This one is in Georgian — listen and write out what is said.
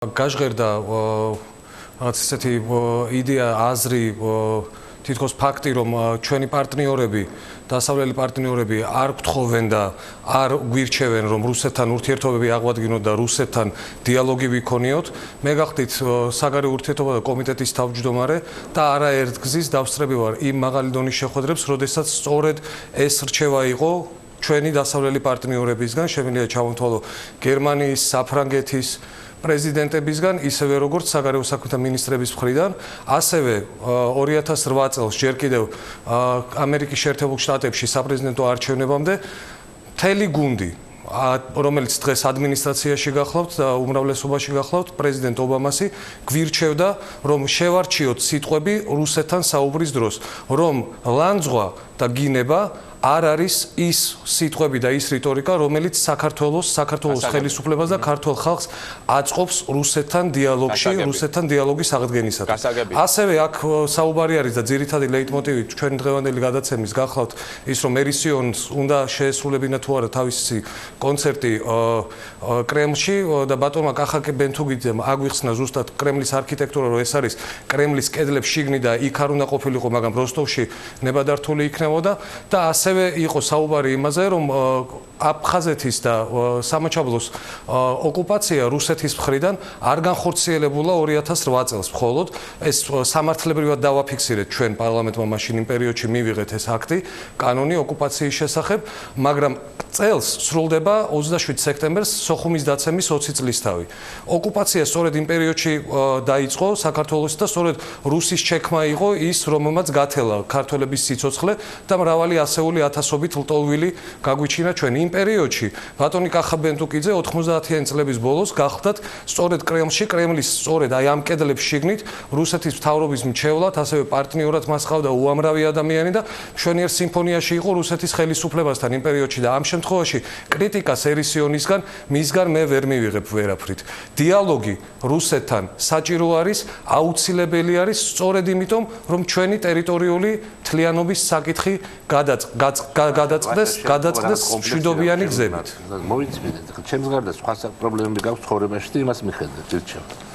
გაჟღერდა რაღაც ესეთი იდეა, აზრი, თითქოს ფაქტი, რომ ჩვენი პარტნიორები, დასავლელი პარტნიორები არ გთხოვენ და არ გვირჩევენ, რომ რუსეთთან ურთიერთობები აღვადგინოთ და რუსეთთან დიალოგი ვიქონიოთ. მე გახდით საგარეო ურთიერთობათა კომიტეტის თავმჯდომარე და არაერთგზის დავსწრები ვარ იმ მაღალი დონის შეხვედრებს, როდესაც სწორედ ეს რჩევა იყო ჩვენი დასავლელი პარტნიორებისგან, შემიძლია ჩავთვალო გერმანიის, საფრანგეთის პრეზიდენტებისგან, ისევე როგორც საგარეო საქმეთა მინისტრების მხრიდან, ასევე 2008 წელს ჯერ კიდევ ამერიკის შეერთებულ შტატებში საპრეზიდენტო არჩევნებამდე მთელი გუნდი, რომელიც დღეს ადმინისტრაციაში გახლავთ და უმრავლესობაში გახლავთ, პრეზიდენტ ობამასი გვირჩევდა, რომ შევარჩიოთ სიტყვები რუსეთთან საუბრის დროს, რომ ლანძღვა და გინება არ არის ის სიტყვები და ის რიტორიკა, რომელიც საქართველოს ხელისუფლებას და ქართულ ხალხს აწყობს რუსეთთან დიალოგში, რუსეთთან დიალოგის აღდგენისათვის. ასევე აქ საუბარი არის და ძირითადი ლეიტმოტივი ჩვენი დღევანდელი გადაცემის გახლავთ ის, რომ ერისიონს უნდა შეესრულებინა თუ არა თავისი კონცერტი კრემლში და ბატონმა კახაკი ბენთუგიძემ აგვიხსნა ზუსტად კრემლის არქიტექტურა, რომ ეს არის კრემლის კედლებს შიგნით და იქ არ უნდა ყოფილიყო, მაგრამ როსტოვში ნებადართული იქნებოდა და ასევე იყო საუბარი იმაზე, რომ აფხაზეთის და სამაჩაბლოს ოკუპაცია რუსეთის მხრიდან არ განხორციელებულა 2008 წელს მხოლოდ. ეს სამართლებრივად დავაფიქსირეთ ჩვენ პარლამენტმა მაშინ იმ პერიოდში მივიღეთ ეს აქტი, კანონი ოკუპაციის შესახებ, მაგრამ წელს სრულდება 27 სექტემბერს სოხუმის დაცემის 20 წლისთავი. ოკუპაცია სწორედ იმ პერიოდში დაიწყო საქართველოს და სწორედ რუსის ჩექმა იყო ის, რომელმაც გათელა ქართველების სიცოცხლე და მრავალი ასეული ათასობით ლტოლვილი გაგვიჩინა ჩვენ იმ პერიოდში. ბატონი კახა ბენთუგიძე 90-იანი წლების ბოლოს გახდათ სწორედ კრემლში, კრემლის სწორედ აი ამ კედლებს შიგნით რუსეთის მთავრობის მრჩევლად, ასევე პარტნიორად მას ყავდა უამრავი ადამიანი და მშვენიერ სიმფონიაში იყო რუსეთის ხელისუფლებასთან იმ პერიოდში და ამ შემთხვევაში კრიტიკას ერისიონისგან მისგან მე ვერ მივიღებ ვერაფრით. დიალოგი რუსეთთან საჭირო არის, აუცილებელი არის სწორედ იმიტომ, რომ ჩვენი ტერიტორიული თლიანობის საკითხი გადაწყდეს მშვიდობიანი გზებით. მოვიცინეთ, ჩემს გარდა სხვა პრობლემები გაქვს ცხოვრებაში და იმას მიხედავთ, ირჩევთ.